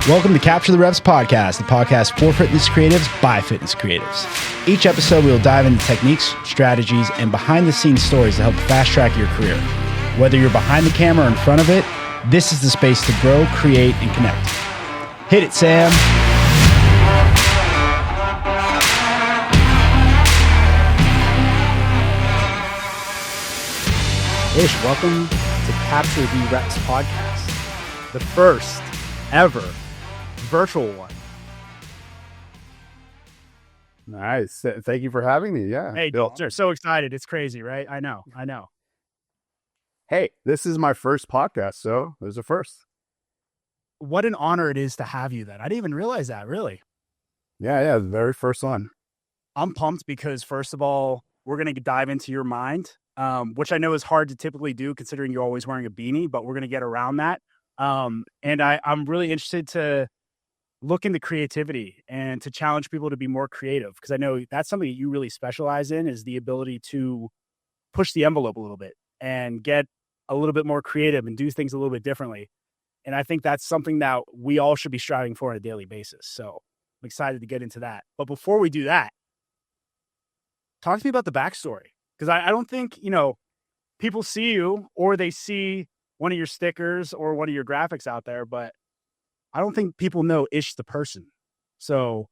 Welcome to Capture the Reps podcast, the podcast for fitness creatives by fitness creatives. Each episode, we will dive into techniques, strategies, and behind-the-scenes stories to help fast-track your career. Whether you're behind the camera or in front of it, this is the space to grow, create, and connect. Hit it, Sam. Ish, welcome to Capture the Reps podcast, the first ever virtual one. Nice. Thank you for having me. Yeah. Hey, Bill, so excited. It's crazy, right? I know. Hey, this is my first podcast, so there's a first. What an honor it is to have you then. I didn't even realize that, really. Yeah, the very first one. I'm pumped because, first of all, we're going to dive into your mind, which I know is hard to typically do considering you're always wearing a beanie, but we're going to get around that. And I'm really interested to look into creativity and to challenge people to be more creative, because I know that's something that you really specialize in, is the ability to push the envelope a little bit and get a little bit more creative and do things a little bit differently. And I think that's something that we all should be striving for on a daily basis. So I'm excited to get into that. But before we do that, talk to me about the backstory, because I don't think, people see you or they see one of your stickers or one of your graphics out there, but I don't think people know Ish the person. So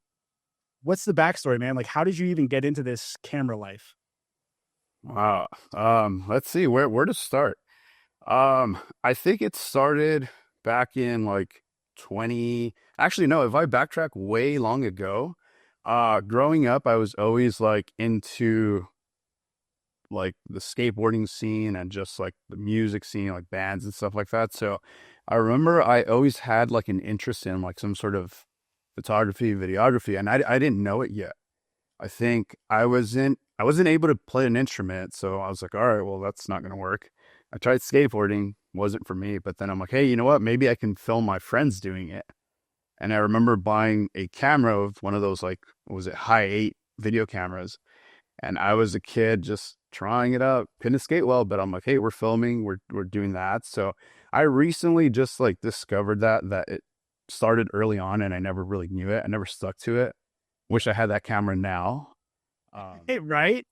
what's the backstory, man? Like, how did you even get into this camera life? Wow. Let's see where to start. I think it started back in like 20. Actually, no, if I backtrack way long ago, growing up, I was always like into like the skateboarding scene and just like the music scene, like bands and stuff like that. So I remember I always had like an interest in like some sort of photography, videography, and I didn't know it yet. I think I wasn't able to play an instrument, so I was like, all right, well, that's not going to work. I tried skateboarding, wasn't for me, but then I'm like, hey, you know what? Maybe I can film my friends doing it. And I remember buying a camera of one of those, like, what was it, high 8 video cameras. And I was a kid just trying it out. Couldn't skate well, but I'm like, hey, we're filming, we're doing that. So I recently just like discovered that it started early on, and I never really knew it. I never stuck to it. Wish I had that camera now. Hey, right?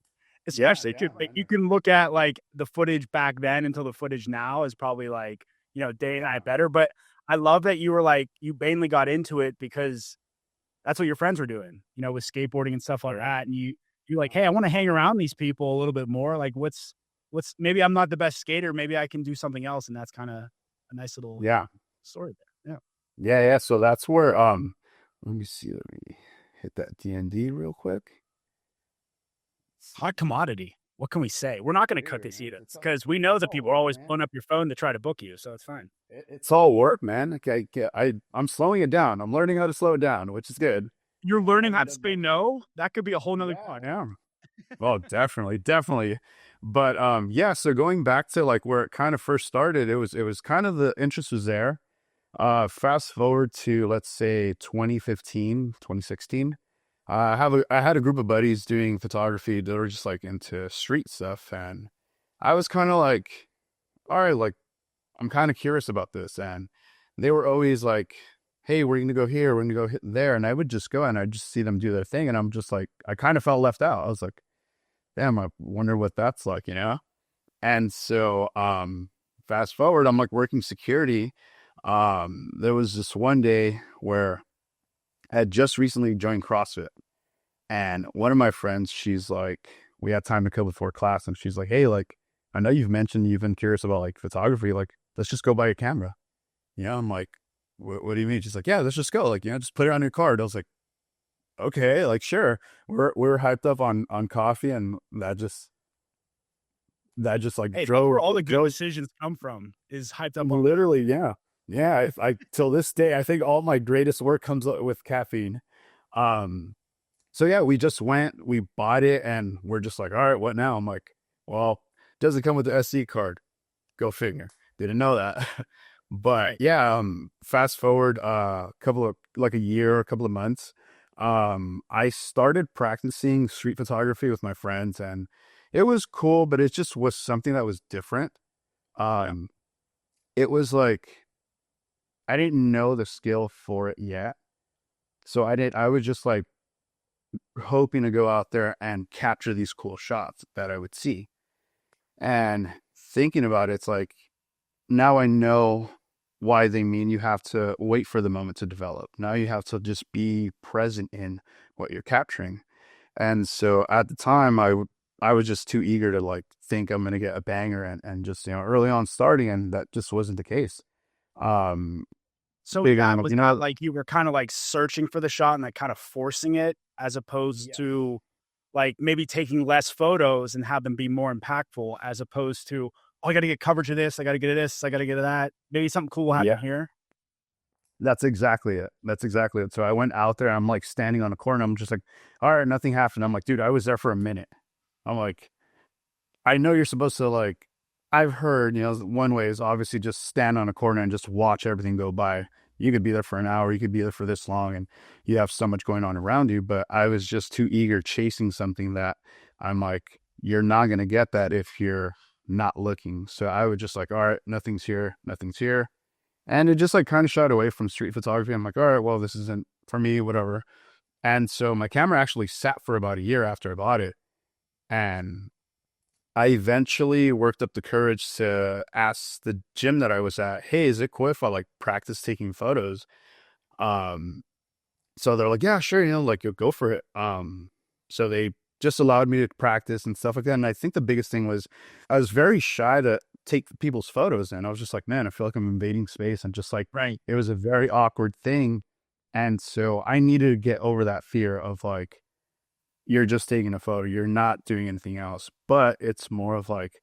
Especially, you can look at like the footage back then until the footage now is probably like, day and night better. But I love that you were like, you mainly got into it because that's what your friends were doing, with skateboarding and stuff like that. And you're like, hey, I want to hang around these people a little bit more. Like, what's maybe I'm not the best skater. Maybe I can do something else. And that's kind of a nice little story there. Yeah. So that's where, let me see. Let me hit that D&D real quick. Hot commodity. What can we say? We're not going to cut this either, because we know that people are always pulling up your phone to try to book you. So it's fine. It's all work, man. Okay, I'm slowing it down. I'm learning how to slow it down, which is good. You're learning how to say no? That could be a whole nother pod. Yeah. Well, definitely. But so going back to like where it kind of first started, it was kind of the interest was there. Fast forward to, let's say 2015, 2016. I had a group of buddies doing photography that were just like into street stuff, and I was kind of like, all right, like I'm kind of curious about this, and they were always like, hey, we're gonna go here, we're gonna go there, and I would just go and I'd just see them do their thing, and I'm just like, I kind of felt left out. I was like, damn, I wonder what that's like, And so fast forward, I'm like working security. There was this one day where I had just recently joined CrossFit, and one of my friends, she's like, we had time to kill before class, and she's like, hey, like, I know you've mentioned you've been curious about like photography, like, let's just go buy a camera. I'm like, what do you mean? She's like, yeah, let's just go, like, just put it on your card. I was like, okay, like, sure. We're hyped up on coffee, and that just like drove where all the good decisions come from, is hyped up on literally. Yeah. I till this day, I think all my greatest work comes with caffeine. So yeah, we just went, we bought it, and we're just like, all right, what now? I'm like, well, doesn't come with the SD card. Go figure. Didn't know that. But yeah, fast forward a couple of months. I started practicing street photography with my friends, and it was cool, but it just was something that was different. It was like, I didn't know the skill for it yet. So I was just like hoping to go out there and capture these cool shots that I would see. And thinking about it, it's like now I know why they mean you have to wait for the moment to develop. Now you have to just be present in what you're capturing. And so at the time, I was just too eager to like think I'm gonna get a banger and just early on starting, and that just wasn't the case. Um, So big that on was not like you were kind of like searching for the shot and like kind of forcing it, as opposed to like maybe taking less photos and have them be more impactful, as opposed to, oh, I got to get coverage of this, I got to get this, I got to get that. Maybe something cool will happen yeah, here. that's exactly it. That's exactly it. So I went out there. I'm like standing on a corner. I'm just like, all right, nothing happened. I'm like, dude, I was there for a minute. I'm like, I know you're supposed to like, I've heard, one way is obviously just stand on a corner and just watch everything go by. You could be there for an hour, you could be there for this long, and you have so much going on around you. But I was just too eager chasing something that I'm like, you're not going to get that if you're not looking. So I was just like, all right, nothing's here, nothing's here. And it just like kind of shied away from street photography. I'm like, all right, well, this isn't for me, whatever. And so my camera actually sat for about a year after I bought it. And I eventually worked up the courage to ask the gym that I was at, hey, is it cool if I like practice taking photos? Um, so they're like, yeah, sure, like you'll go for it. So they just allowed me to practice and stuff like that. And I think the biggest thing was I was very shy to take people's photos. And I was just like, man, I feel like I'm invading space. And just like, Right. it was a very awkward thing. And so I needed to get over that fear of like, you're just taking a photo, you're not doing anything else. But it's more of like,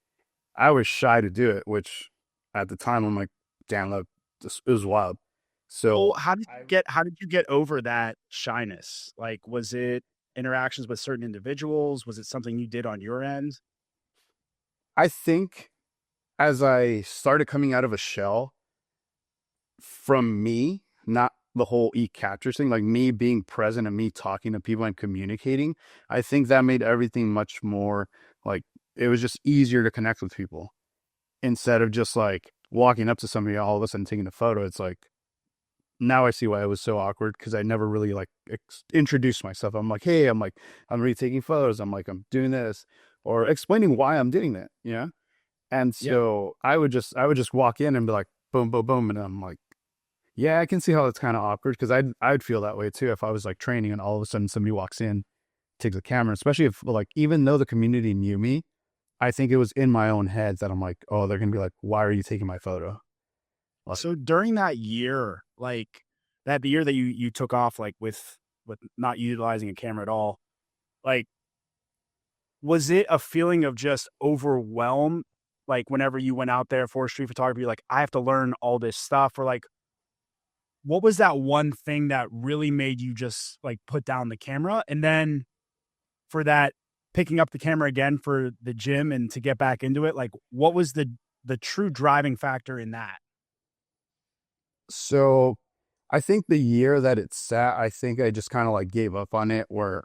I was shy to do it, which at the time I'm like, damn, look, it was wild. Well, So how did you get over that shyness? Like, was it interactions with certain individuals? Was it something you did on your end? I think as I started coming out of a shell from me, not the whole e-capture thing, like me being present and me talking to people and communicating, I think that made everything much more like it was just easier to connect with people instead of just like walking up to somebody all of a sudden taking a photo. It's like now I see why it was so awkward because I never really like introduced myself. I'm like, hey, I'm really taking photos. I'm like, I'm doing this or explaining why I'm doing that, And Yeah. so I would just walk in and be like, boom, boom, boom. And I'm like, yeah, I can see how it's kind of awkward because I'd feel that way too if I was like training and all of a sudden somebody walks in, takes a camera, especially if like, even though the community knew me, I think it was in my own head that I'm like, oh, they're going to be like, why are you taking my photo? Like, So during that year, like that the year that you took off, like with not utilizing a camera at all, like was it a feeling of just overwhelm? Like whenever you went out there for street photography, like I have to learn all this stuff, or like what was that one thing that really made you just like put down the camera? And then for that picking up the camera again for the gym and to get back into it, like what was the true driving factor in that? so I think the year that it sat, I think I just kind of like gave up on it where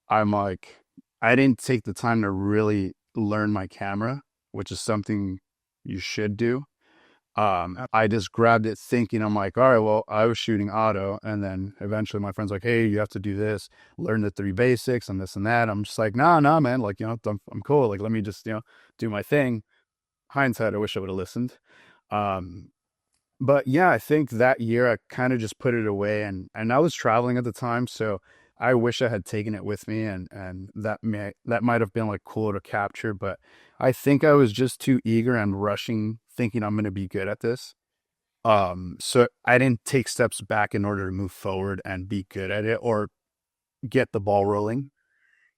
I'm like, I didn't take the time to really learn my camera, which is something you should do. I just grabbed it thinking, I'm like, all right, well, I was shooting auto. And then eventually my friend's like, hey, you have to do this, learn the three basics and this and that. I'm just like, nah, man. Like, I'm cool. Like, let me just, do my thing. Hindsight, I wish I would have listened. Um, but yeah, I think that year I kind of just put it away and I was traveling at the time. So I wish I had taken it with me and that might have been like cool to capture, but I think I was just too eager and rushing thinking I'm going to be good at this. So I didn't take steps back in order to move forward and be good at it or get the ball rolling,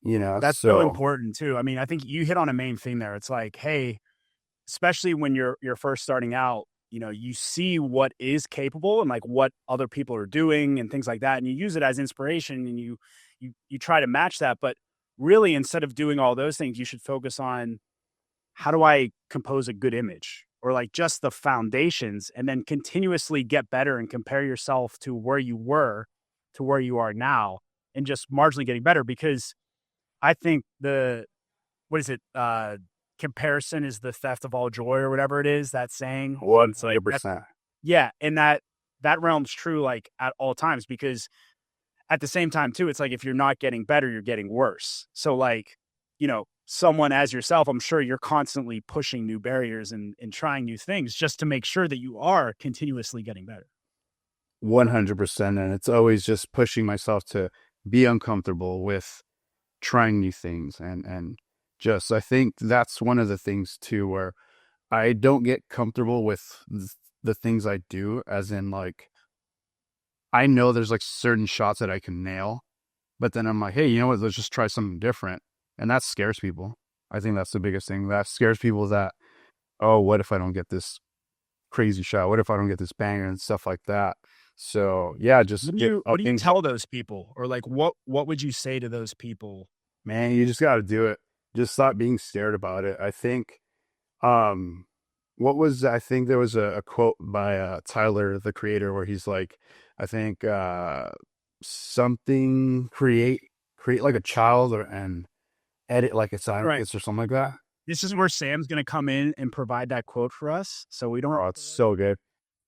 That's so so important too. I mean, I think you hit on a main thing there. It's like, hey, especially when you're first starting out, you see what is capable and like what other people are doing and things like that, and you use it as inspiration and you try to match that. But really, instead of doing all those things, you should focus on how do I compose a good image or like just the foundations, and then continuously get better and compare yourself to where you were to where you are now, and just marginally getting better. Because I think the what is it? Comparison is the theft of all joy, or whatever it is, that saying. It's like that, 100%. yeah. And that that realm's true like at all times, because at the same time too, it's like if you're not getting better, you're getting worse. So like, someone as yourself, I'm sure you're constantly pushing new barriers and trying new things just to make sure that you are continuously getting better. 100%. And it's always just pushing myself to be uncomfortable with trying new things. And just, I think that's one of the things too, where I don't get comfortable with the things I do, as in like, I know there's like certain shots that I can nail, but then I'm like, hey, you know what? Let's just try something different. And that scares people. I think that's the biggest thing. That scares people that, oh, what if I don't get this crazy shot? What if I don't get this banger and stuff like that? So yeah, just What do you tell those people, or like what would you say to those people? man, you just got to do it. Just stop being scared about it. I think, um, I think there was a quote by Tyler, the creator, where he's like, I think, something create like a child, and edit like a Right. scientist or something like that. This is where Sam's going to come in and provide that quote for us, so we don't. Oh, it's so good.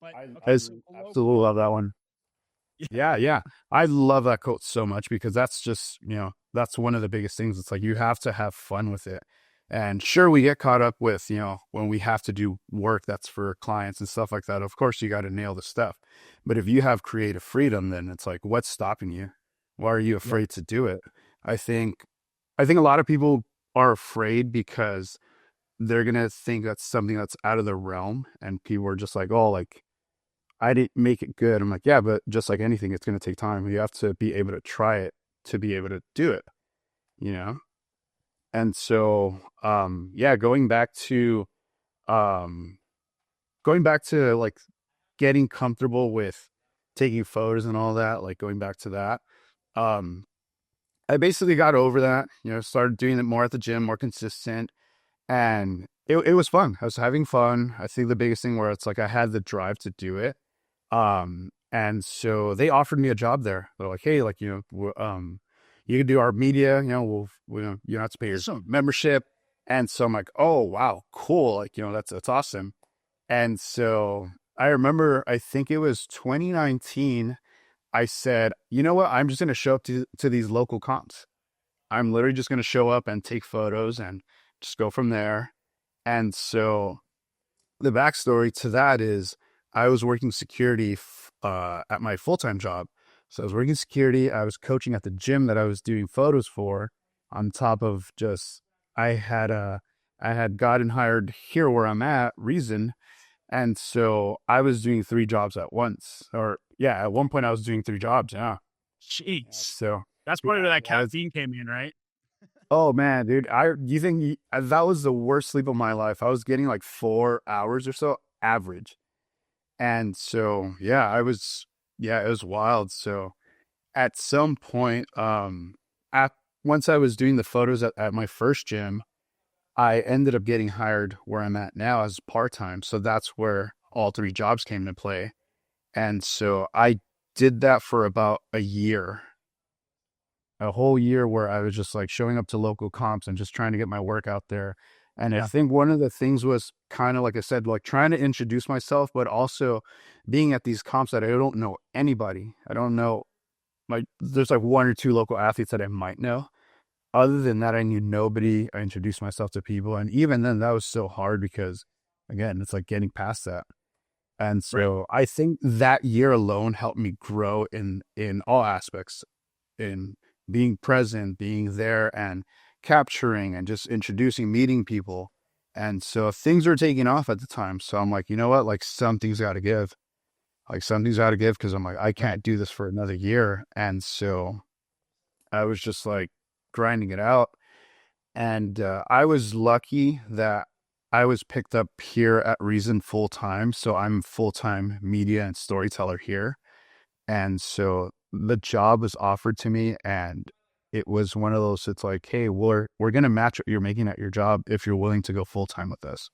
But I okay, absolutely love that one. Yeah, yeah. I love that quote so much, because that's just, that's one of the biggest things. It's like you have to have fun with it. And sure, we get caught up with, when we have to do work that's for clients and stuff like that. Of course, you got to nail the stuff. But if you have creative freedom, then it's like, what's stopping you? Why are you afraid to do it? I think I think a lot of people are afraid because they're gonna think that's something that's out of their realm, and people are just like, oh, like I didn't make it good. I'm like, yeah, but just like anything, it's going to take time. You have to be able to try it to be able to do it, you know? And so, yeah, um, going back to like getting comfortable with taking photos and all that, like going back to that, um, I basically got over that, started doing it more at the gym, more consistent. And it was fun. I was having fun. I think the biggest thing where it's like I had the drive to do it. And so they offered me a job there. They're like, hey, like, you can do our media, you don't have to pay your awesome. membership. And so I'm like, oh, wow, cool. Like, that's awesome. And so I remember, I think it was 2019, I said, you know what? I'm just going to show up to these local comps. I'm literally just going to show up and take photos and just go from there. And so the backstory to that is I was working security at my full-time job. So I was working security. I was coaching at the gym that I was doing photos for, on top of just, I had I had gotten hired here where I'm at, Reason. And so I was doing 3 jobs at once. Or yeah, at one point I was doing 3 jobs. Yeah. Jeez, So that's yeah, where that that's, caffeine came in, right? oh man, dude, you think that was the worst sleep of my life? I was getting like 4 hours or so average. And so, yeah, yeah, it was wild. So at some point, at once I was doing the photos at my first gym, I ended up getting hired where I'm at now as part-time. So that's where all 3 jobs came to play. And so I did that for about a whole year, where I was just like showing up to local comps and just trying to get my work out there. And I think one of the things was kind of like I said, like trying to introduce myself, but also being at these comps that I don't know anybody. I don't know, like there's like 1 or 2 local athletes that I might know. Other than that, I knew nobody. I introduced myself to people. And even then that was so hard because again, it's like getting past that. And Right. so I think that year alone helped me grow in all aspects, in being present, being there, and capturing and just introducing, meeting people. And so things were taking off at the time. So I'm like, you know what? Like something's got to give. Like something's got to give, because I'm like, I can't do this for another year. And so I was just like grinding it out. And I was lucky that I was picked up here at Reason full time. So I'm full time media and storyteller here. And so the job was offered to me, and it was one of those, it's like, hey, we're going to match what you're making at your job if you're willing to go full time with us.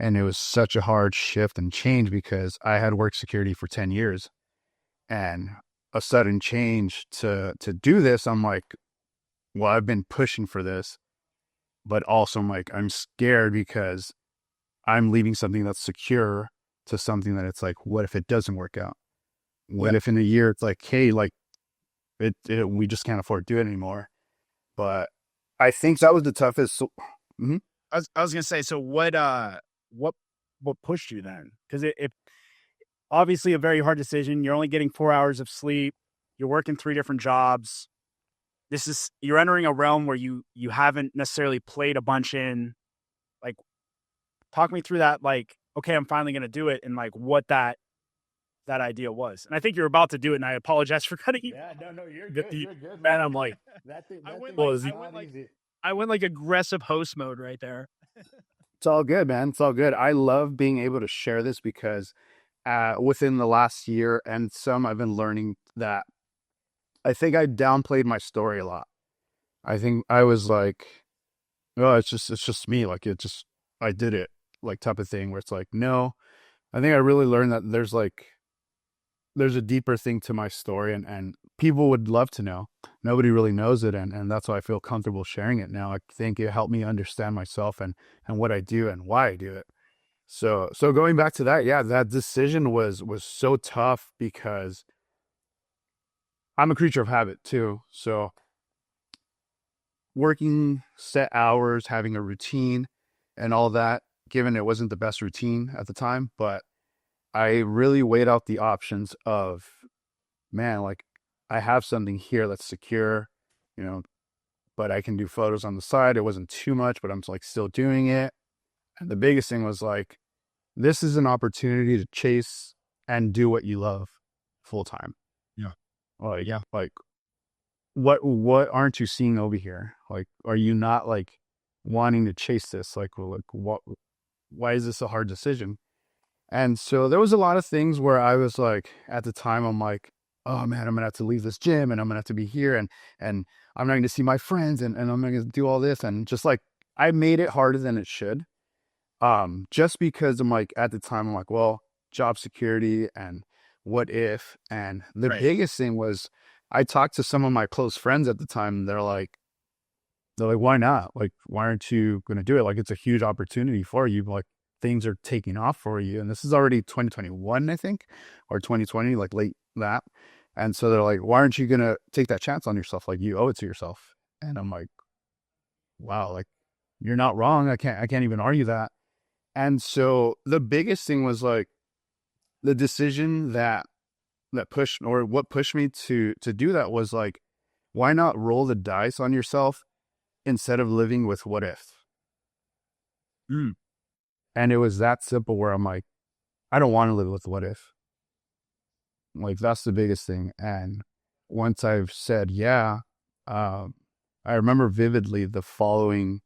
And it was such a hard shift and change, because I had worked security for 10 years, and a sudden change to do this. I'm like, well, I've been pushing for this, but also I'm like, I'm scared because I'm leaving something that's secure to something that it's like, what if it doesn't work out? What if in a year it's like, hey, like we just can't afford to do it anymore. But I think that was the toughest. So, mhm. I was gonna say, so what what pushed you then? Because it obviously a very hard decision. You're only getting 4 hours of sleep. You're working three different jobs. You're entering a realm where you haven't necessarily played a bunch in. Like, talk me through that. Like, okay, I'm finally gonna do it, and like what that idea was. And I think you're about to do it. And I apologize for cutting you. Yeah, no, you're good. You're good, Man, I'm like, that I thing went was like, not easy. I went like aggressive host mode right there. It's all good, man. It's all good. I love being able to share this because within the last year and some, I've been learning that I think I downplayed my story a lot. I think I was like, oh, it's just me. Like I did it, like type of thing where it's like, no, I think I really learned that there's a deeper thing to my story and people would love to know. Nobody really knows it. And that's why I feel comfortable sharing it now. I think it helped me understand myself and what I do and why I do it. So going back to that, yeah, that decision was so tough because I'm a creature of habit too. So working set hours, having a routine and all that, given it wasn't the best routine at the time, but I really weighed out the options of, man, like I have something here that's secure, you know, but I can do photos on the side. It wasn't too much, but I'm like still doing it. And the biggest thing was like, this is an opportunity to chase and do what you love full time. Yeah. Like what aren't you seeing over here? Like, are you not like wanting to chase this? Like what? Why is this a hard decision? And so there was a lot of things where I was like, at the time, I'm like, oh man, I'm gonna have to leave this gym and I'm gonna have to be here and I'm not gonna see my friends and I'm gonna do all this and just like I made it harder than it should. Just because I'm like at the time I'm like, well, job security and what if? And the Right. biggest thing was I talked to some of my close friends at the time. They're like, why not? Like, why aren't you going to do it? Like, it's a huge opportunity for you. Like, things are taking off for you. And this is already 2021, I think, or 2020, like late that. And so they're like, why aren't you going to take that chance on yourself? Like, you owe it to yourself. And I'm like, wow, like, you're not wrong. I can't even argue that. And so the biggest thing was like the decision that pushed or what pushed me to do that was like, why not roll the dice on yourself instead of living with what if? Mm. And it was that simple where I'm like, I don't want to live with what if. Like that's the biggest thing. And once I've said yeah, um, I remember vividly the following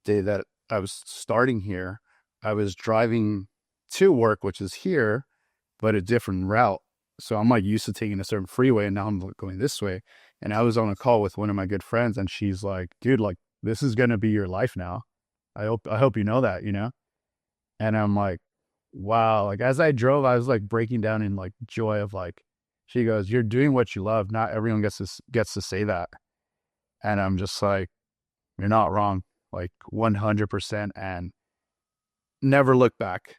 day that I was starting here. I was driving to work, which is here, but a different route. So I'm like used to taking a certain freeway and now I'm going this way. And I was on a call with one of my good friends and she's like, dude, like this is gonna be your life now. I hope you know that, you know? And I'm like, wow. Like as I drove, I was like breaking down in like joy of like, she goes, you're doing what you love. Not everyone gets to say that. And I'm just like, you're not wrong. Like 100% and never look back.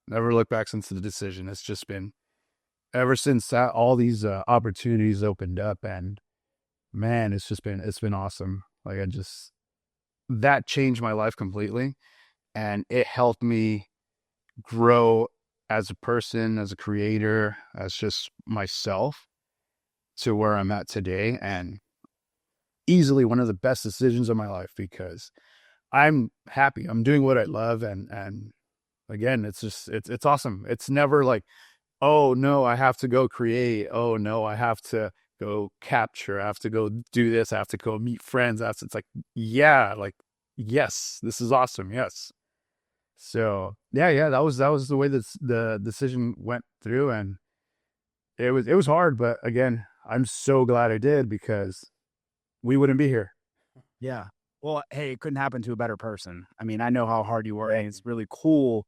Never look back since the decision. It's just been ever since that all these opportunities opened up and man, it's been awesome. Like I just that changed my life completely and it helped me grow as a person, as a creator, as just myself to where I'm at today and easily one of the best decisions of my life because I'm happy. I'm doing what I love and again, it's awesome. It's never like, oh no, I have to go create. Oh no, I have to go capture. I have to go do this. I have to go meet friends. It's like, yeah, like, yes, this is awesome. Yes. So yeah, that was the way that the decision went through, and it was hard, but again, I'm so glad I did because we wouldn't be here. Yeah. Well, hey, it couldn't happen to a better person. I mean, I know how hard you were, and it's really cool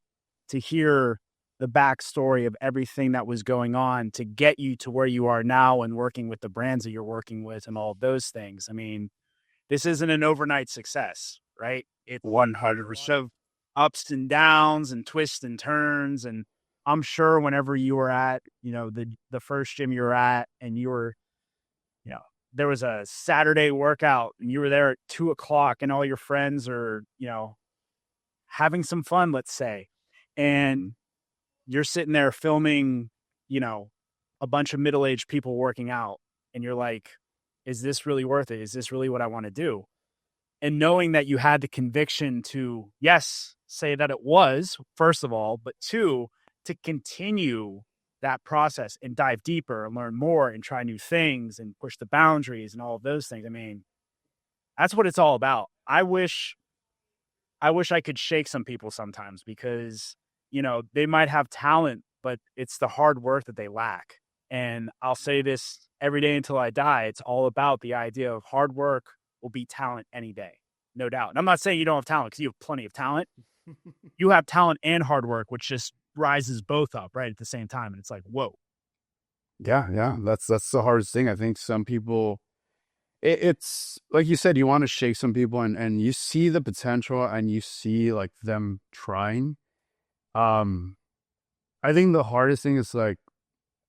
to hear the backstory of everything that was going on to get you to where you are now and working with the brands that you're working with and all of those things. I mean, this isn't an overnight success, right? It's 100%. of ups and downs and twists and turns. And I'm sure whenever you were at, the first gym you were at, and you were, you know, there was a Saturday workout and you were there at 2 o'clock and all your friends are, having some fun, let's say, and you're sitting there filming, you know, a bunch of middle-aged people working out, and you're like, is this really worth it? Is this really what I want to do? And knowing that you had the conviction to, yes, say that it was, first of all, but two, to continue that process and dive deeper and learn more and try new things and push the boundaries and all of those things. I mean, that's what it's all about. I wish I could shake some people sometimes because, they might have talent, but it's the hard work that they lack. And I'll say this every day until I die. It's all about the idea of hard work will beat talent any day, no doubt. And I'm not saying you don't have talent, because you have plenty of talent. You have talent and hard work, which just rises both up right at the same time. And it's like, whoa. Yeah. That's the hardest thing. I think some people, it's like you said, you want to shake some people, and you see the potential and you see like them trying. Um, I think the hardest thing is like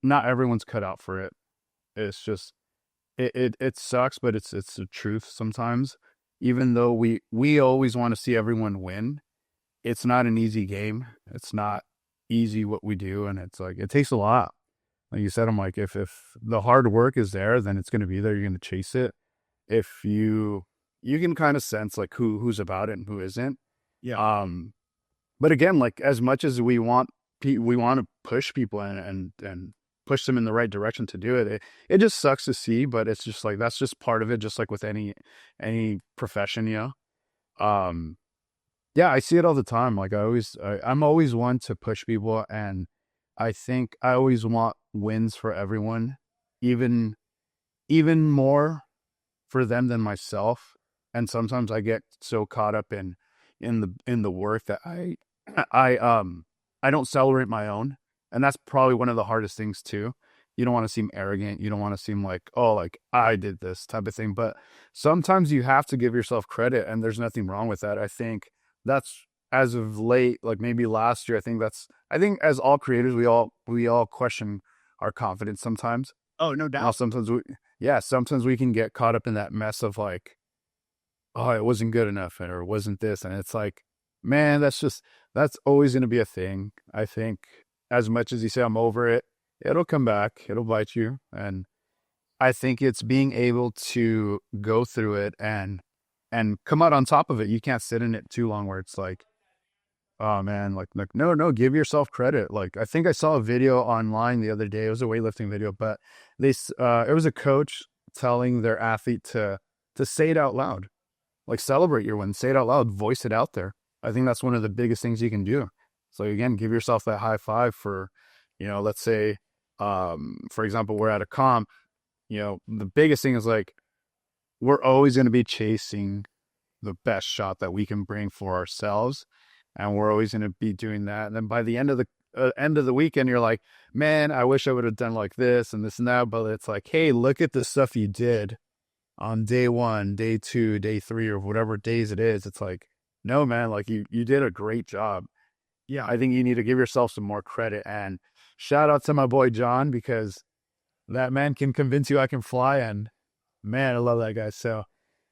not everyone's cut out for it. It's just it sucks, but it's the truth sometimes. Even though we always want to see everyone win, it's not an easy game. It's not easy what we do, and it's like it takes a lot. Like you said, I'm like, if the hard work is there, then it's gonna be there. You're gonna chase it. If you can kind of sense like who's about it and who isn't. Yeah. But again, like as much as we want to push people and push them in the right direction to do it. It just sucks to see, but it's just like that's just part of it. Just like with any profession, Um, yeah, I see it all the time. Like I'm always one to push people, and I think I always want wins for everyone, even more for them than myself. And sometimes I get so caught up in the work that I I don't celebrate my own. And that's probably one of the hardest things too. You don't want to seem arrogant. You don't want to seem like, oh, like I did this type of thing. But sometimes you have to give yourself credit, and there's nothing wrong with that. I think that's as of late, like maybe last year, I think as all creators, we all question our confidence sometimes. Oh, no Now doubt. sometimes we can get caught up in that mess of like, oh, it wasn't good enough, or it wasn't this. And it's like, man, that's always going to be a thing. I think as much as you say, I'm over it, it'll come back, it'll bite you. And I think it's being able to go through it and come out on top of it. You can't sit in it too long where it's like, oh man, like no, give yourself credit. Like I think I saw a video online the other day. It was a weightlifting video, but it was a coach telling their athlete to say it out loud. Like celebrate your win, say it out loud, voice it out there. I think that's one of the biggest things you can do. So again, give yourself that high five for, let's say, for example, we're at a comp, the biggest thing is like, we're always going to be chasing the best shot that we can bring for ourselves. And we're always going to be doing that. And then by the end of the weekend, you're like, man, I wish I would have done like this and this and that. But it's like, hey, look at the stuff you did on day 1, day 2, day 3, or whatever days it is. It's like, no, man, like you did a great job. Yeah. I think you need to give yourself some more credit. And shout out to my boy John, because that man can convince you I can fly. And man, I love that guy. So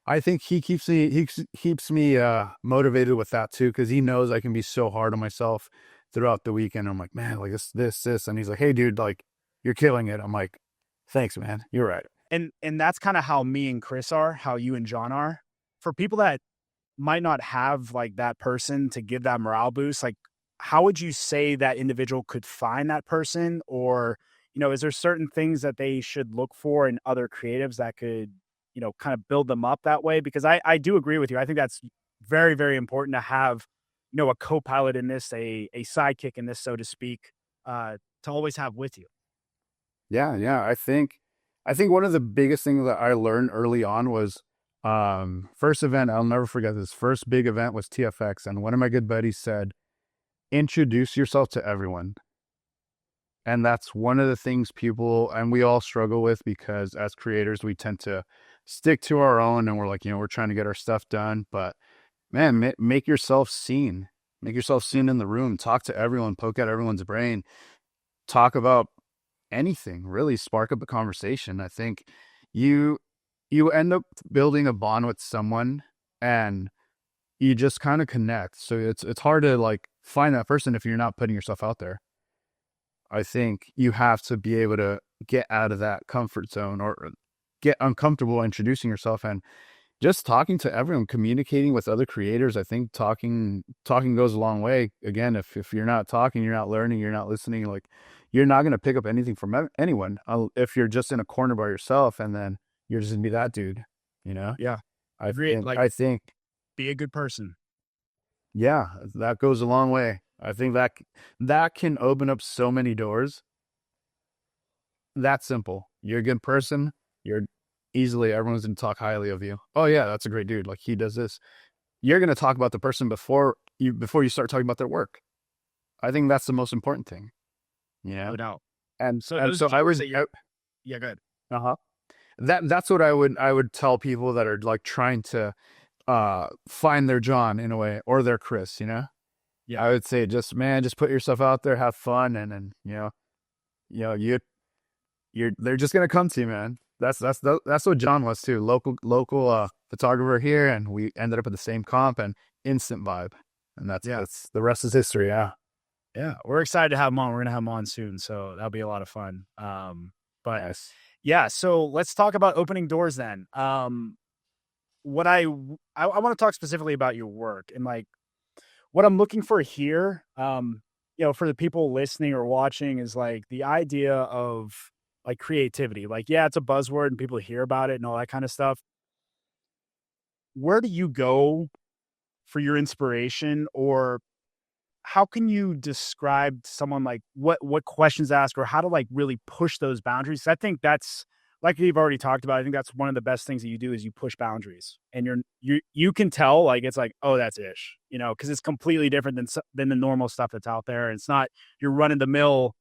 I think he keeps me motivated with that too, because he knows I can be so hard on myself throughout the weekend. I'm like, man, like this, and he's like, hey, dude, like you're killing it. I'm like, thanks, man. You're right. And that's kind of how me and Chris are, how you and John are. For people that might not have like that person to give that morale boost, like how would you say that individual could find that person? Or, is there certain things that they should look for in other creatives that could, kind of build them up that way? Because I do agree with you. I think that's very, very important to have, a co-pilot in this, a sidekick in this, so to speak, to always have with you. Yeah. I think one of the biggest things that I learned early on was, first event, I'll never forget this. First big event was TFX, and one of my good buddies said, introduce yourself to everyone. And that's one of the things and we all struggle with, because as creators, we tend to stick to our own, and we're like, we're trying to get our stuff done. But man, make yourself seen. Make yourself seen in the room. Talk to everyone. Poke at everyone's brain. Talk about anything. Really spark up a conversation. I think you end up building a bond with someone, and you just kind of connect. So it's hard to like find that person if you're not putting yourself out there. I think you have to be able to get out of that comfort zone or get uncomfortable introducing yourself and just talking to everyone, communicating with other creators. I think talking goes a long way. Again, if you're not talking, you're not learning, you're not listening, like you're not going to pick up anything from anyone if you're just in a corner by yourself, and then you're just going to be that dude, you know? Yeah. I Agree. think, Like, I think, be a good person. yeah, that goes a long way. I think that can open up so many doors. That simple. You're a good person. You're easily, everyone's going to talk highly of you. Oh yeah, that's a great dude. Like he does this. You're going to talk about the person before you start talking about their work. I think that's the most important thing. No doubt. And So and those so I jokes was that you, yeah, good. uh-huh. That's what I would tell people that are like trying to find their John in a way, or their Chris, you know? Yeah. I would say just put yourself out there, have fun, and then they're just gonna come to you, man. That's what John was too. Local photographer here, and we ended up at the same comp and instant vibe, and that's the rest is history. Yeah, Yeah. We're excited to have him on. We're going to have him on soon. So that'll be a lot of fun. But yes. yeah, so let's talk about opening doors then. What I want to talk specifically about your work, and like what I'm looking for here, for the people listening or watching, is like the idea of like creativity. Like, yeah, it's a buzzword and people hear about it and all that kind of stuff. Where do you go for your inspiration, or how can you describe to someone like what questions to ask, or how to like really push those boundaries? I think that's, like we've already talked about, I think that's one of the best things that you do is you push boundaries, and you can tell, like, it's like, oh, that's ish, because it's completely different than the normal stuff that's out there. And it's not your run of the mill,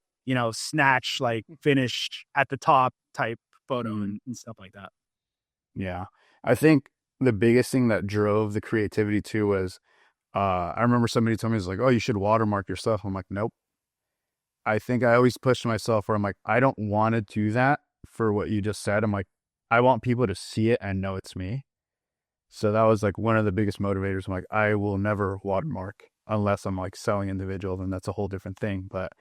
snatch, like finished at the top type photo and stuff like that. Yeah, I think the biggest thing that drove the creativity too was I remember somebody told me, it's like, oh, you should watermark your stuff. I'm like, nope. I think I always pushed myself where I'm like, I don't want to do that for what you just said. I'm like, I want people to see it and know it's me. So that was like one of the biggest motivators. I'm like, I will never watermark unless I'm like selling individual, then that's a whole different thing. But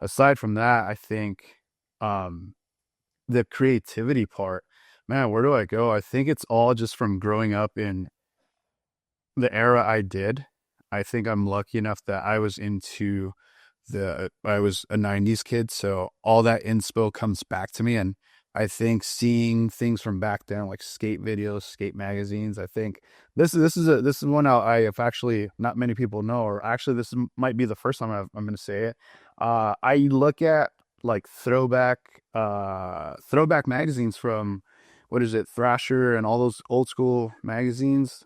aside from that, I think the creativity part, man, where do I go? I think it's all just from growing up in the era I did. I think I'm lucky enough that I was I was a 90s kid, so all that inspo comes back to me. And I think seeing things from back then, like skate videos, skate magazines, I think this is one I have actually, not many people know, or actually might be the first time I'm going to say it. I look at like throwback magazines from, what is it, Thrasher and all those old school magazines.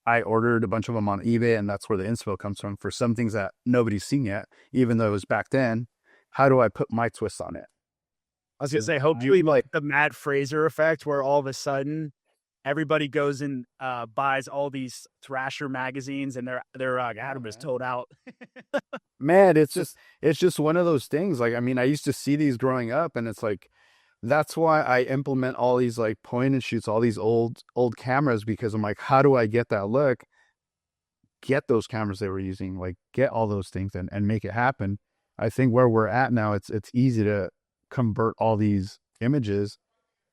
I ordered a bunch of them on eBay, and that's where the inspo comes from for some things that nobody's seen yet, even though it was back then. How do I put my twist on it? I was gonna say, hopefully, like the Matt Fraser effect, where all of a sudden everybody goes and buys all these Thrasher magazines, and their Adam is told out. Man, it's just one of those things. Like, I mean, I used to see these growing up, and it's like, that's why I implement all these like point and shoots, all these old cameras, because I'm like, how do I get that look? Get those cameras they were using, like get all those things and make it happen. I think where we're at now, it's easy to convert all these images.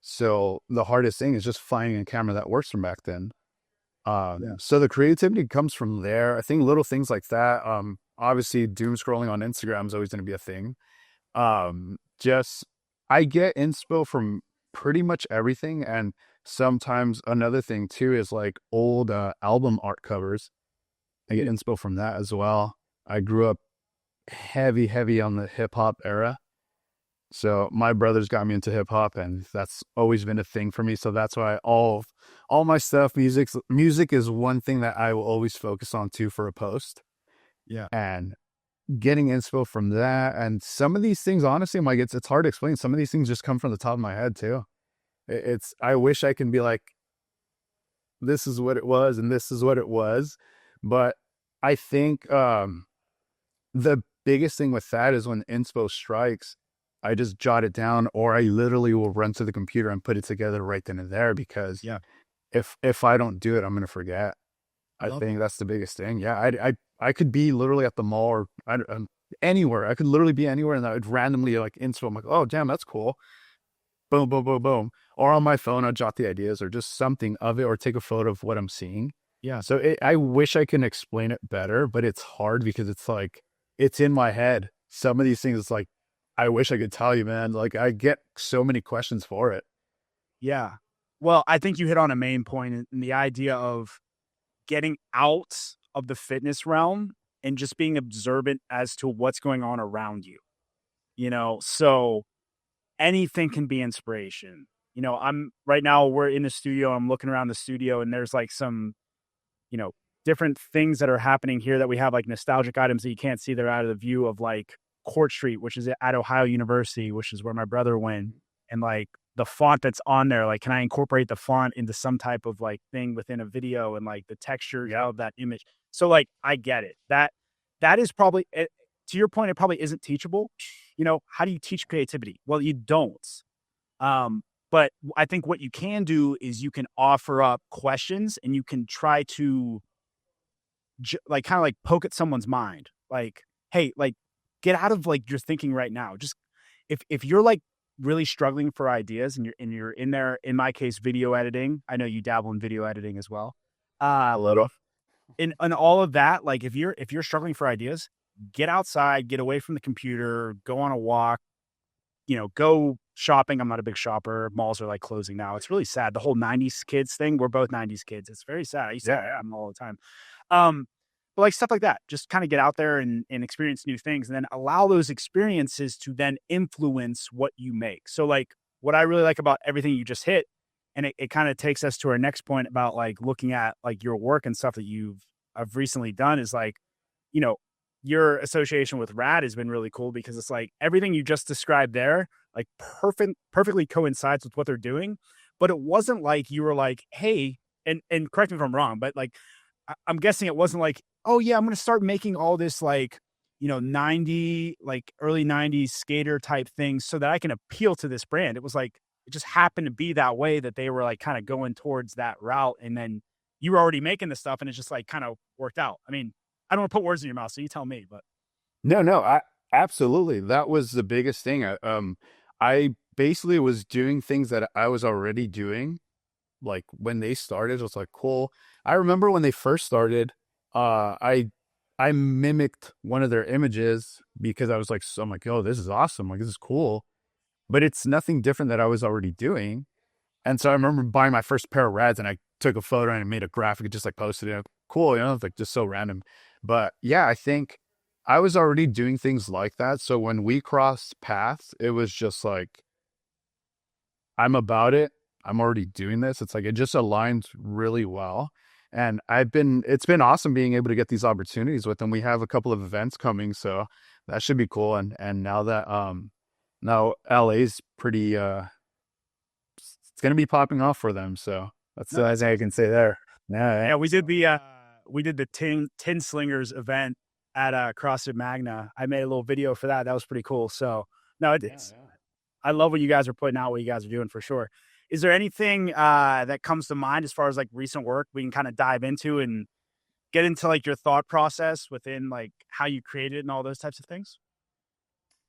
So the hardest thing is just finding a camera that works from back then. So the creativity comes from there. I think little things like that. Obviously doom scrolling on Instagram is always going to be a thing. Just I get inspo from pretty much everything. And sometimes another thing too is like old album art covers. I get inspo from that as well. I grew up heavy on the hip hop era. So my brothers got me into hip hop, and that's always been a thing for me. So that's why all my stuff, music is one thing that I will always focus on too for a post. Yeah. And getting inspo from that, and some of these things, honestly, I'm like, it's hard to explain. Some of these things just come from the top of my head too. I wish I can be like, this is what it was and this is what it was, but I think the biggest thing with that is when inspo strikes, I just jot it down, or I literally will run to the computer and put it together right then and there, because Yeah. if I don't do it, I'm gonna forget. I Love think that's the biggest thing. Yeah, I could be literally at the mall, or anywhere. I could literally be anywhere, and I would randomly like inspo. I'm like, oh damn, that's cool. Boom, boom, boom, boom. Or on my phone, I'll jot the ideas or just something of it, or take a photo of what I'm seeing. Yeah. So I wish I can explain it better, but it's hard because it's like, it's in my head. Some of these things, it's like, I wish I could tell you, man. Like, I get so many questions for it. Yeah. Well, I think you hit on a main point in the idea of getting out of the fitness realm and just being observant as to what's going on around you. So anything can be inspiration. I'm right now, we're in the studio, I'm looking around the studio, and there's like some, you know, different things that are happening here that we have like nostalgic items that you can't see. They're out of the view of like Court Street, which is at Ohio University, which is where my brother went. And like the font that's on there, like, can I incorporate the font into some type of like thing within a video, and like the texture of that image? So like, I get it. That is probably to your point, it probably isn't teachable. How do you teach creativity? Well, you don't. But I think what you can do is you can offer up questions, and you can try to like kind of like poke at someone's mind. Like, hey, like, get out of like your thinking right now. Just if you're like really struggling for ideas, and you're in there, in my case, video editing. I know you dabble in video editing as well. A Uh little. in all of that, like if you're struggling for ideas, get outside, get away from the computer, go on a walk, go shopping. I'm not a big shopper. Malls are like closing now. It's really sad. The whole 90s kids thing. We're both 90s kids. It's very sad. I used to have them all the time. Um, but like stuff like that, just kind of get out there and experience new things, and then allow those experiences to then influence what you make. So like what I really like about everything you just hit, and it kind of takes us to our next point about like looking at like your work and stuff that I've recently done, is like, you know, your association with Rad has been really cool, because it's like everything you just described there, like perfectly coincides with what they're doing. But it wasn't like you were like, hey, and correct me if I'm wrong, but like, I'm guessing it wasn't like, oh yeah, I'm going to start making all this like, 90, like early 90s skater type things so that I can appeal to this brand. It was like, it just happened to be that way, that they were like kind of going towards that route. And then you were already making the stuff, and it just like kind of worked out. I mean, I don't want to put words in your mouth, so you tell me, but No, no, I absolutely. That was the biggest thing. I basically was doing things that I was already doing. Like when they started, it was like cool. I remember when they first started, I mimicked one of their images because I was like, so I'm like, oh, this is awesome. Like, this is cool. But it's nothing different that I was already doing. And so I remember buying my first pair of Rads, and I took a photo and I made a graphic and just like posted it. Cool, it's like just so random. But yeah, I think I was already doing things like that. So when we crossed paths, it was just like, I'm about it. I'm already doing this. It's like it just aligns really well. And it's been awesome being able to get these opportunities with them. We have a couple of events coming, so that should be cool. And now that now LA's pretty it's gonna be popping off for them. So that's the last thing I can say there. Yeah. yeah, we did the tin slingers event at CrossFit Magna. I made a little video for that. That was pretty cool. So no, it's I love what you guys are putting out, what you guys are doing, for sure. Is there anything that comes to mind as far as like recent work we can kind of dive into and get into like your thought process within like how you created and all those types of things?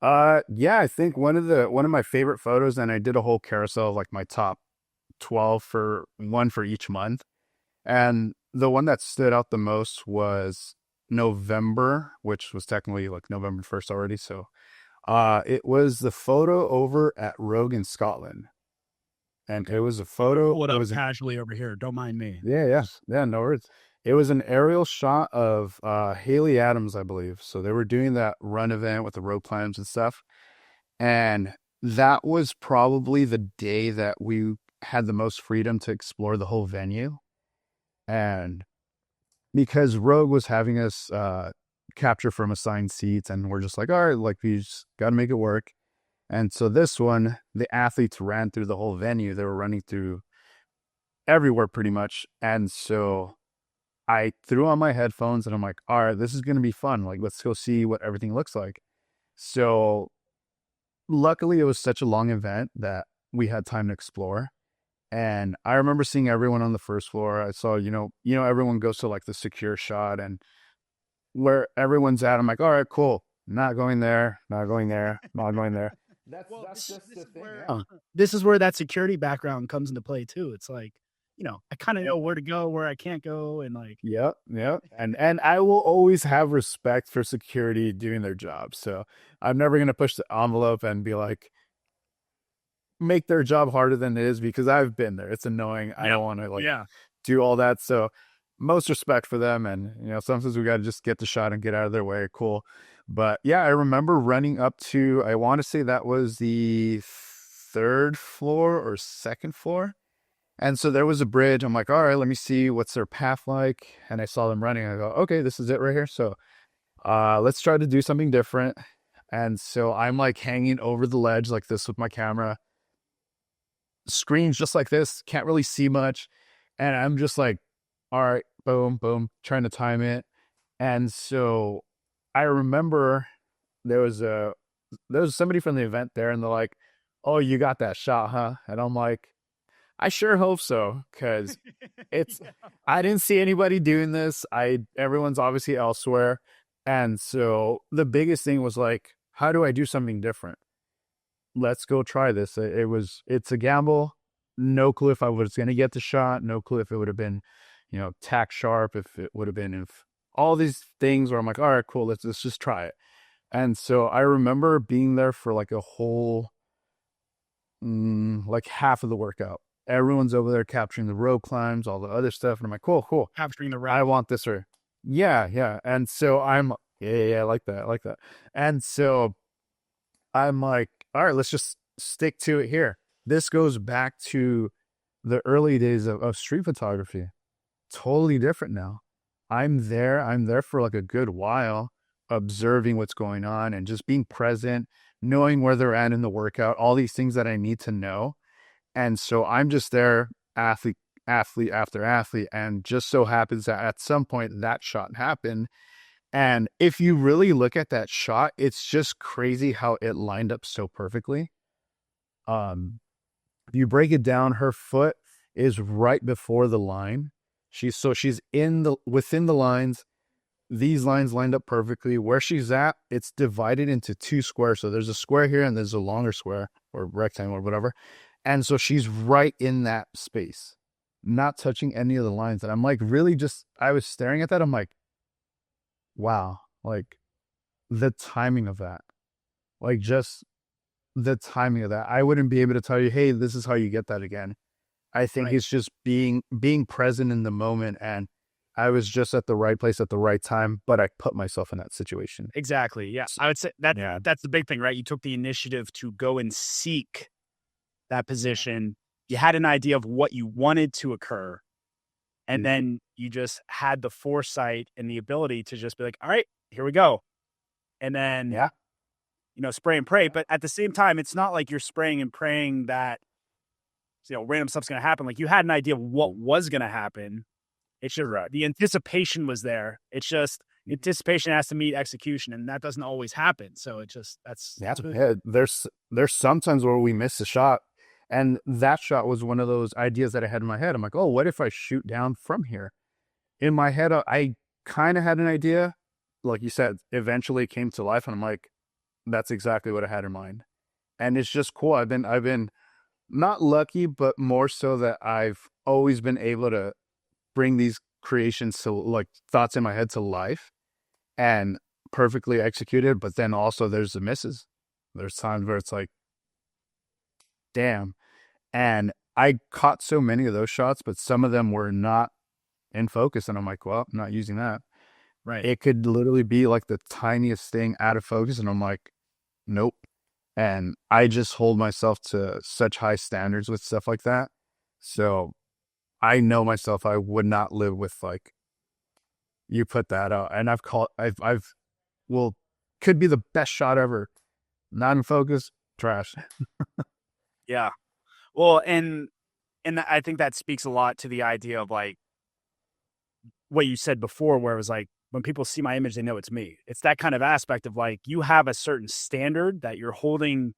Yeah, I think one of my favorite photos, and I did a whole carousel of like my top 12 for one for each month. And the one that stood out the most was November, which was technically like November 1st already. So it was the photo over at Rogue in Scotland. And it was a photo. Pull it It up was casually over here. Don't mind me. yeah, no worries. It was an aerial shot of Haley Adams, I believe. So they were doing that run event with the rope climbs and stuff. And that was probably the day that we had the most freedom to explore the whole venue. And because Rogue was having us capture from assigned seats, and we're just like, all right, like we just got to make it work. And so this one, the athletes ran through the whole venue. They were running through everywhere pretty much. And so I threw on my headphones and I'm like, all right, this is going to be fun. Like, let's go see what everything looks like. So luckily it was such a long event that we had time to explore. And I remember seeing everyone on the first floor. I saw, everyone goes to like the secure shot and where everyone's at. I'm like, all right, cool. Not going there, not going there, not going there. That's just the thing. Where Yeah. this is where that security background comes into play too. It's like, I kind of know where to go, where I can't go, and like, Yep, yep. And I will always have respect for security doing their job. So I'm never gonna push the envelope and be like, make their job harder than it is because I've been there. It's annoying. I don't want to like yeah, do all that. So most respect for them. And sometimes we got to just get the shot and get out of their way. Cool. But yeah, I remember running up to, I want to say that was the third floor or second floor. And so there was a bridge. I'm like, all right, let me see what's their path like. And I saw them running. I go, okay, this is it right here. So let's try to do something different. And so I'm like hanging over the ledge like this with my camera, screens just like this, can't really see much. And I'm just like, all right, boom, boom, trying to time it. And so I remember there was somebody from the event there and they're like, oh, you got that shot, huh? And I'm like, I sure hope so. Cause it's, I didn't see anybody doing this. Everyone's obviously elsewhere. And so the biggest thing was like, how do I do something different? Let's go try this. It's a gamble. No clue if I was going to get the shot. No clue if it would have been, tack sharp, if it would have been, if all these things where I'm like, all right, cool. Let's just try it. And so I remember being there for like a whole, like half of the workout. Everyone's over there capturing the rope climbs, all the other stuff. And I'm like, cool, cool. capturing the I route. want this. Or yeah. And so I'm, yeah, I like that. I like that. And so I'm like, all right, let's just stick to it here. This goes back to the early days of street photography. Totally different now. I'm there for like a good while, observing what's going on and just being present, knowing where they're at in the workout, all these things that I need to know. And so I'm just there, athlete after athlete. And just so happens that at some point that shot happened. And if you really look at that shot, it's just crazy how it lined up so perfectly. If you break it down, her foot is right before the line. She's within the lines. These lines lined up perfectly. Where she's at, it's divided into two squares. So there's a square here and there's a longer square or rectangle or whatever. And so she's right in that space, not touching any of the lines. And I'm like, I was staring at that. I'm like, wow, like the timing of that, like just the timing of that. I wouldn't be able to tell you, hey, this is how you get that again. I think Right. it's just being present in the moment. And I was just at the right place at the right time, but I put myself in that situation. Exactly. Yeah. I would say that Yeah. that's the big thing, right? You took the initiative to go and seek that position. You had an idea of what you wanted to occur. And then you just had the foresight and the ability to just be like, all right, here we go. And then, Yeah. spray and pray. But at the same time, it's not like you're spraying and praying that, random stuff's going to happen. Like you had an idea of what was going to happen. It's just the anticipation was there. It's just anticipation has to meet execution, and that doesn't always happen. So that's Yeah. There's sometimes where we miss a shot. And that shot was one of those ideas that I had in my head. I'm like, oh, what if I shoot down from here? In my head, I kind of had an idea. Like you said, eventually it came to life. And I'm like, that's exactly what I had in mind. And it's just cool. I've been not lucky, but more so that I've always been able to bring these creations to like thoughts in my head to life and perfectly executed. But then also there's the misses. There's times where it's like, damn. And I caught so many of those shots, but some of them were not in focus. And I'm like, well, I'm not using that. right. It could literally be like the tiniest thing out of focus. And I'm like, nope. And I just hold myself to such high standards with stuff like that. So I know myself, I would not live with like, you put that out. And well, could be the best shot ever. Not in focus, trash. Yeah. Well, and I think that speaks a lot to the idea of like what you said before, where it was like, when people see my image, they know it's me. It's that kind of aspect of like, you have a certain standard that you're holding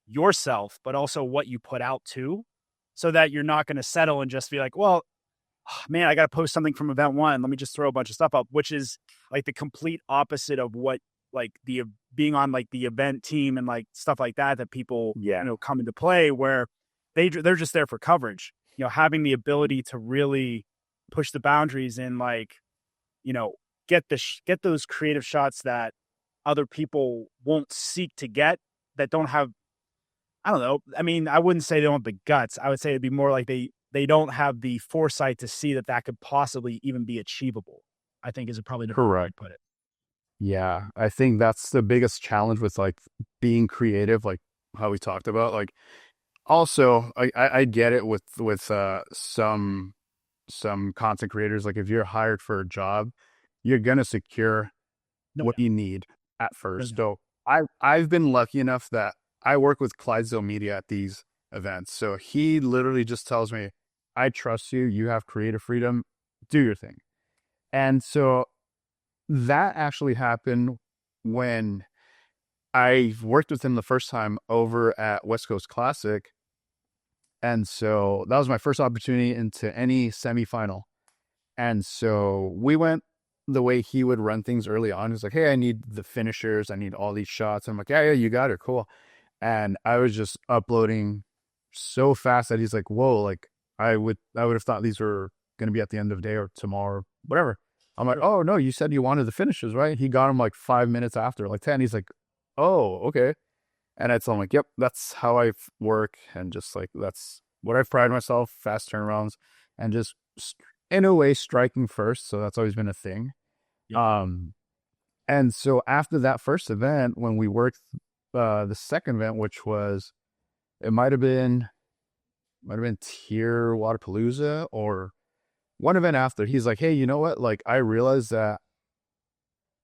yourself, but also what you put out too, so that you're not going to settle and just be like, well, man, I got to post something from event one. Let me just throw a bunch of stuff up, which is like the complete opposite of what like the being on like the event team and like stuff like that people, come into play, where they're just there for coverage, having the ability to really push the boundaries and like, get get those creative shots that other people won't seek to get, that don't have, I don't know. I mean, I wouldn't say they don't have the guts. I would say it'd be more like they don't have the foresight to see that could possibly even be achievable, I think is probably the way to put it. Yeah, I think that's the biggest challenge with like being creative, like how we talked about. Like, also, I get it with some content creators. Like, if you're hired for a job, you're gonna secure No what doubt. you need at No first. doubt. So I've been lucky enough that I work with Clydesdale Media at these events. So he literally just tells me, I trust you. You have creative freedom. Do your thing. And so that actually happened when I worked with him the first time over at West Coast Classic. And so that was my first opportunity into any semifinal. And so we went the way he would run things early on. He's like, hey, I need the finishers. I need all these shots. I'm like, yeah, you got it. Cool. And I was just uploading so fast that he's like, whoa, like I would have thought these were going to be at the end of the day or tomorrow, whatever. I'm like, oh no, you said you wanted the finishers, right? He got them like 5 minutes after, like 10. He's like, oh, okay. And I told him like, yep, that's how I work. And just like, that's what I've prided myself, fast turnarounds and just in a way striking first. So that's always been a thing. Yep. And so after that first event, when we worked the second event, which was, it might have been Tier Waterpalooza or one event after, he's like, hey, you know what? Like, I realize that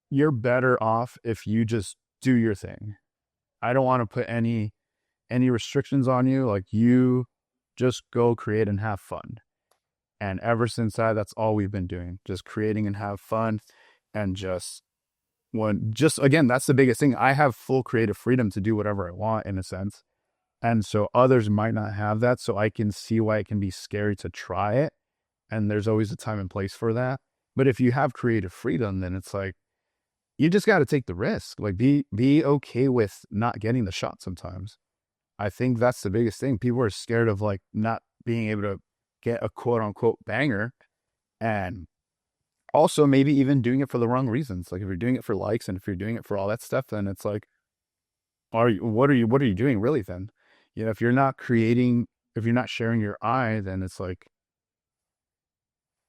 you're better off if you just do your thing. I don't want to put any restrictions on you. Like, you just go create and have fun. And ever since that's all we've been doing, just creating and have fun. And just again, that's the biggest thing. I have full creative freedom to do whatever I want in a sense. And so others might not have that. So I can see why it can be scary to try it. And there's always a time and place for that. But if you have creative freedom, then it's like, you just got to take the risk. Like, be okay with not getting the shot sometimes. I think that's the biggest thing. People are scared of like not being able to get a quote unquote banger, and also maybe even doing it for the wrong reasons. Like, if you're doing it for likes and if you're doing it for all that stuff, then it's like, what are you doing really then? If you're not creating, if you're not sharing your eye, then it's like,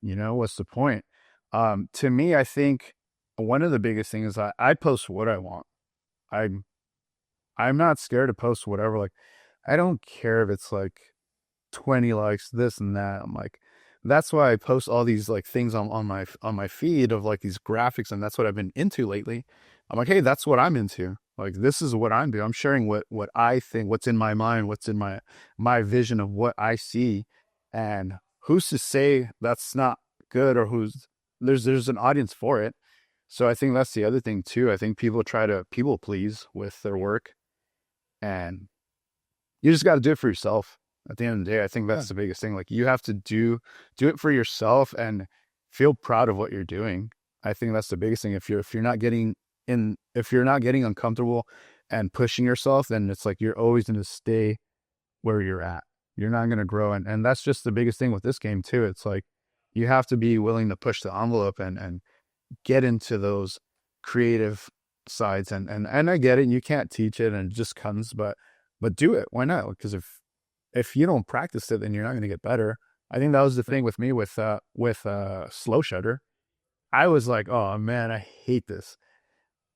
what's the point? To me, I think one of the biggest things is I post what I want. I'm not scared to post whatever. Like, I don't care if it's like 20 likes, this and that. I'm like, that's why I post all these like things on my feed of like these graphics, and that's what I've been into lately. I'm like, hey, that's what I'm into. Like, this is what I'm doing. I'm sharing what I think, what's in my mind, what's in my vision of what I see. And who's to say that's not good, or there's an audience for it. So I think that's the other thing too. I think people try to people please with their work, and you just got to do it for yourself. At the end of the day, I think that's the biggest thing. Like, you have to do it for yourself and feel proud of what you're doing. I think that's the biggest thing. If you're not getting uncomfortable and pushing yourself, then it's like you're always going to stay where you're at. You're not going to grow. And that's just the biggest thing with this game too. It's like, you have to be willing to push the envelope and get into those creative sides. And I get it. You can't teach it and it just comes, but do it. Why not? Because if you don't practice it, then you're not going to get better. I think that was the thing with me with Slow Shutter. I was like, oh man, I hate this.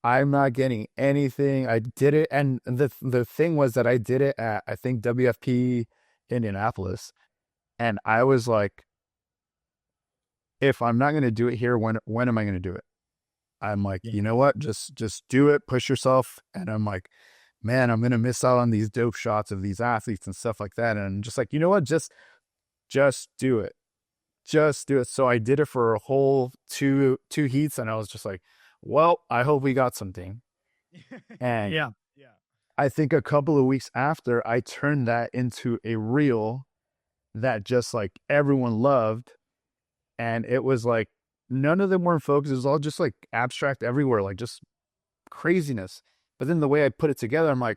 I'm not getting anything. I did it. And the thing was that I did it at, I think, WFP Indianapolis. And I was like, if I'm not going to do it here, when am I going to do it? I'm like, you know what? Just do it, push yourself. And I'm like, man, I'm going to miss out on these dope shots of these athletes and stuff like that. And just like, you know what? Just do it. just do it. So I did it for a whole two heats, and I was just like, well, I hope we got something. And Yeah. I think a couple of weeks after, I turned that into a reel that just like everyone loved. And it was like, none of them were focused. It was all just like abstract everywhere, like just craziness. But then the way I put it together, I'm like,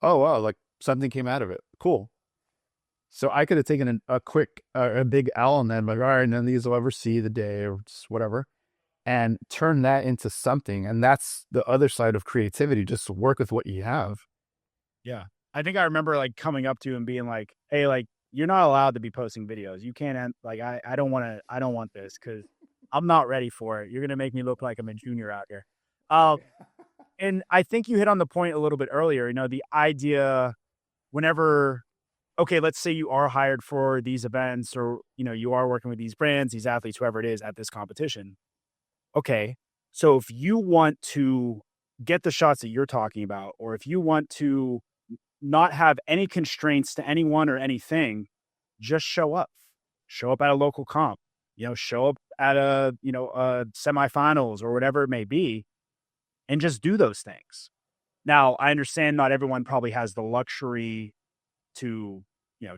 oh, wow, like something came out of it. Cool. So I could have taken a big L on that, like, all right, none of these will ever see the day or just whatever, and turn that into something. And that's the other side of creativity, just to work with what you have. Yeah. I think I remember like coming up to you and being like, hey, like, you're not allowed to be posting videos. You can't, like, I don't want to, I don't want this because I'm not ready for it. You're going to make me look like I'm a junior out here. And I think you hit on the point a little bit earlier, the idea whenever, okay, let's say you are hired for these events or, you are working with these brands, these athletes, whoever it is at this competition. Okay. So if you want to get the shots that you're talking about, or if you want to not have any constraints to anyone or anything, just show up. Show up at a local comp, show up at a semifinals or whatever it may be, and just do those things. Now, I understand not everyone probably has the luxury to,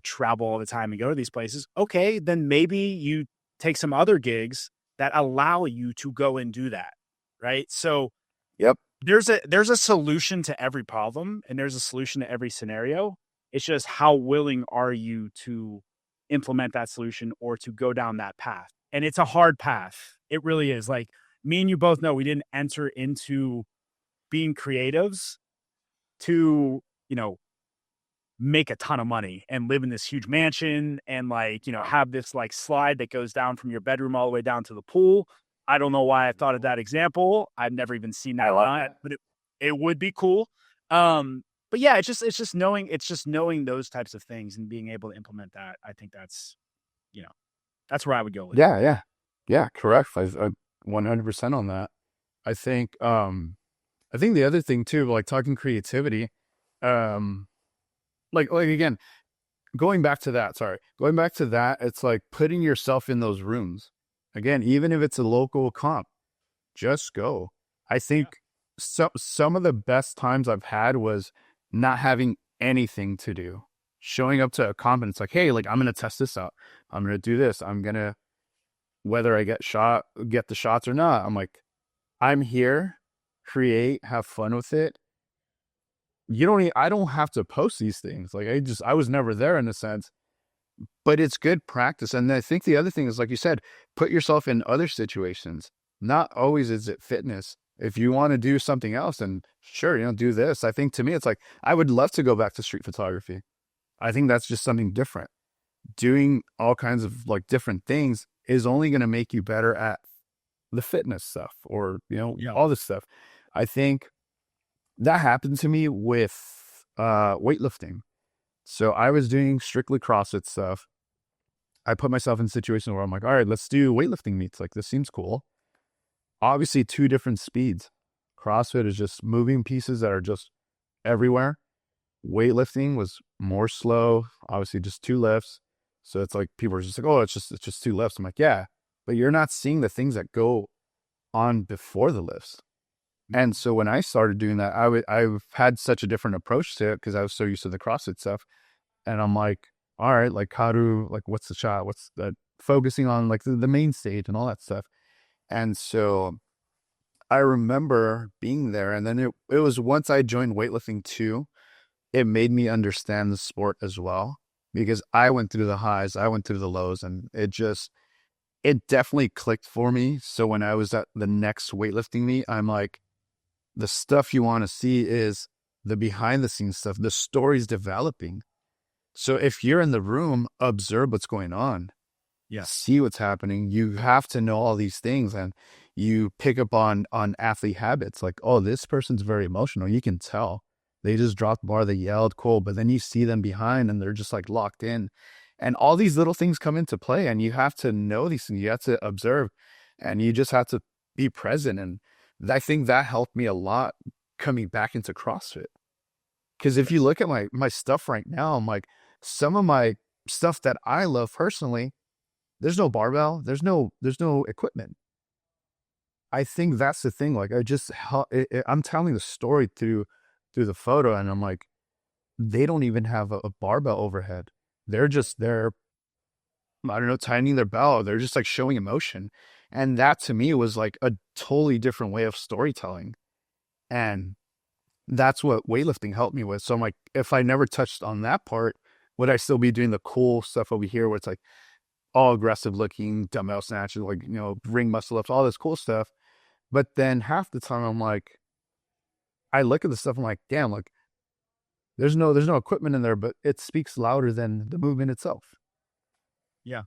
travel all the time and go to these places. Okay, then maybe you take some other gigs that allow you to go and do that. Right. So Yep. there's a solution to every problem and there's a solution to every scenario. It's just how willing are you to implement that solution or to go down that path? And it's a hard path. It really is. Like me and you both know we didn't enter into being creatives to, make a ton of money and live in this huge mansion and like, have this like slide that goes down from your bedroom all the way down to the pool. I don't know why I thought of that example. I've never even seen that, but it would be cool. But yeah, it's just knowing those types of things and being able to implement that. I think that's where I would go with it. Yeah, correct. I 100% on that. I think, I think the other thing too, like talking creativity, um, like again, going back to that, it's like putting yourself in those rooms. Again, even if it's a local comp, just go. I think some of the best times I've had was not having anything to do. Showing up to a comp and it's like, hey, like I'm gonna test this out. I'm gonna do this. I'm gonna, whether I get the shots or not, I'm like, I'm here, create, have fun with it. I don't have to post these things. Like I was never there in a sense, but it's good practice. And I think the other thing is, like you said, put yourself in other situations. Not always is it fitness. If you want to do something else, then sure, do this. I think to me, it's like, I would love to go back to street photography. I think that's just something different. Doing all kinds of like different things is only going to make you better at the fitness stuff or, all this stuff. I think that happened to me with weightlifting. So I was doing strictly CrossFit stuff. I put myself in a situation where I'm like, all right, let's do weightlifting meets. Like, this seems cool. Obviously, two different speeds. CrossFit is just moving pieces that are just everywhere. Weightlifting was more slow, obviously just two lifts. So it's like people are just like, oh, it's just two lifts. I'm like, yeah, but you're not seeing the things that go on before the lifts. And so when I started doing that, I've had such a different approach to it because I was so used to the CrossFit stuff. And I'm like, all right, like what's the shot? What's that? Focusing on like the main stage and all that stuff. And so I remember being there, and then it was once I joined weightlifting too, it made me understand the sport as well because I went through the highs, I went through the lows, and it definitely clicked for me. So when I was at the next weightlifting meet, I'm like, the stuff you want to see is the behind the scenes stuff, the stories developing. So if you're in the room, observe what's going on. Yeah. See what's happening. You have to know all these things, and you pick up on athlete habits. Like, oh, this person's very emotional. You can tell. They just dropped the bar, they yelled, cool. But then you see them behind and they're just like locked in. And all these little things come into play, and you have to know these things. You have to observe, and you just have to be present. And I think that helped me a lot coming back into CrossFit. Because if you look at my stuff right now, I'm like, some of my stuff that I love personally, there's no barbell, there's no equipment. I think that's the thing. Like I'm telling the story through the photo, and I'm like, they don't even have a barbell overhead. They're just there, I don't know, tightening their belt. They're just like showing emotion. And that to me was like a totally different way of storytelling. And that's what weightlifting helped me with. So I'm like, if I never touched on that part, would I still be doing the cool stuff over here where it's like all aggressive looking dumbbell snatches, like, ring muscle ups, all this cool stuff. But then half the time I'm like, I look at the stuff, I'm like, damn, like there's no equipment in there, but it speaks louder than the movement itself. Yeah.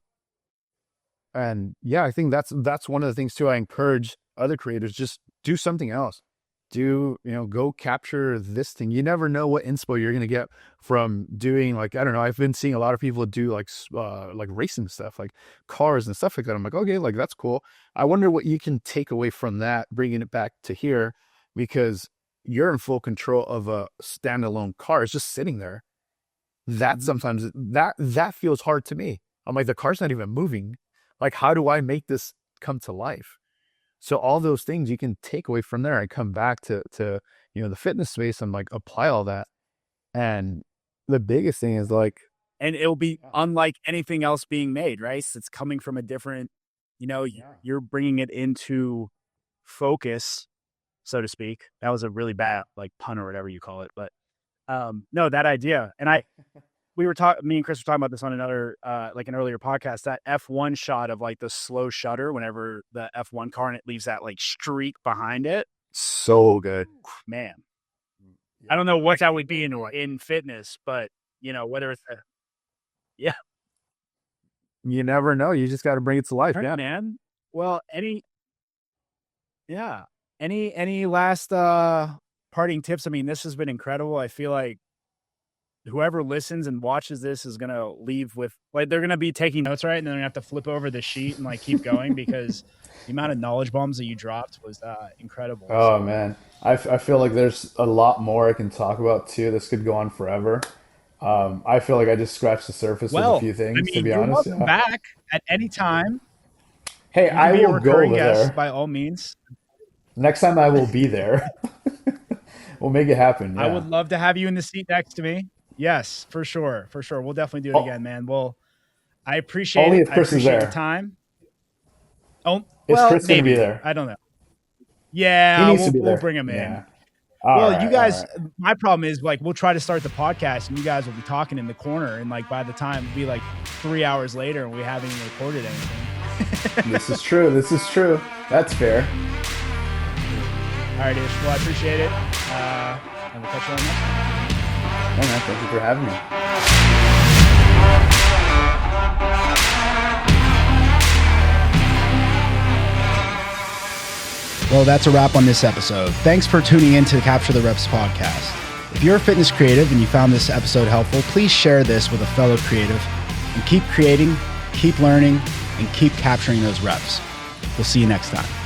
And yeah, I think that's one of the things too. I encourage other creators, just do something else. Go capture this thing. You never know what inspo you're going to get from doing, like, I don't know. I've been seeing a lot of people do like racing stuff, like cars and stuff like that. I'm like, okay, like that's cool. I wonder what you can take away from that, bringing it back to here, because you're in full control of a standalone car. It's just sitting there. That sometimes that feels hard to me. I'm like, the car's not even moving. Like, how do I make this come to life? So all those things you can take away from there and come back to the fitness space and like apply all that. And the biggest thing is like, and it'll be unlike anything else being made, right? So it's coming from a different, you're bringing it into focus, so to speak. That was a really bad like pun or whatever you call it, but no, that idea. And me and Chris were talking about this on another, like an earlier podcast, that F1 shot of like the slow shutter whenever the F1 car and it leaves that like streak behind it. So good, man. I don't know what that would be in fitness, but whether it's you never know. You just got to bring it to life. Right, yeah, man. Well, any last parting tips? I mean, this has been incredible. I feel like whoever listens and watches this is going to leave with, like, they're going to be taking notes, right? And then they're going to have to flip over the sheet and like keep going because the amount of knowledge bombs that you dropped was incredible. Oh, man. I feel like there's a lot more I can talk about too. This could go on forever. I feel like I just scratched the surface with a few things, to be honest. Welcome back at any time. Hey, I will go over there. By all means. Next time I will be there. We'll make it happen. Yeah. I would love to have you in the seat next to me. Yes, for sure. For sure. We'll definitely do it again, man. Well, I appreciate only it. If Chris is there. The time. Oh, is Chris going to be there? I don't know. Yeah, we'll bring him in. Yeah. Well, you guys, my problem is like, we'll try to start the podcast and you guys will be talking in the corner. And like, by the time it'll be like 3 hours later and we haven't even recorded anything. This is true. That's fair. All right, Ish. Well, I appreciate it. And we'll catch you on next time. Hey, man, thank you for having me. Well, that's a wrap on this episode. Thanks for tuning in to the Capture the Reps podcast. If you're a fitness creative and you found this episode helpful, please share this with a fellow creative and keep creating, keep learning, and keep capturing those reps. We'll see you next time.